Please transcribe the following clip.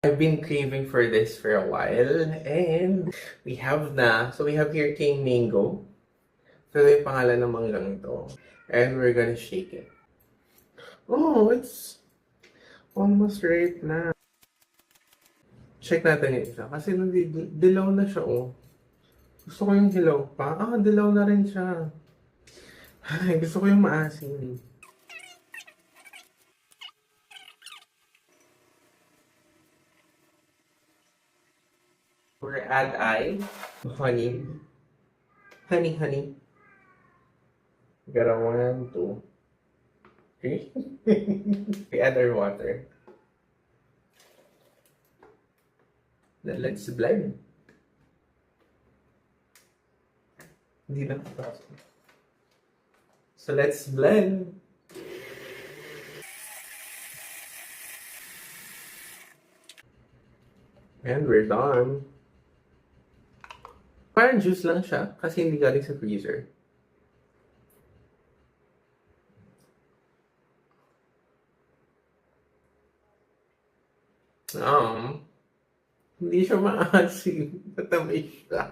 I've been craving for this for a while, and we have na. So we have here King Mango. So yung pangalan ng manggang to. And we're gonna shake it. Oh, it's almost right na. Check natin yung isa. Kasi dilaw na siya, oh. Gusto ko yung hilaw pa. Ah, dilaw na rin siya. Ay, gusto ko yung maasim. Or add honey. Honey. Got a 1, 2, 3. We add our water. Then let's blend. Hindi na kapasok. So let's blend. And we're done. Parang juice lang siya kasi hindi galing sa freezer. Hindi siya maasim. Matamis siya.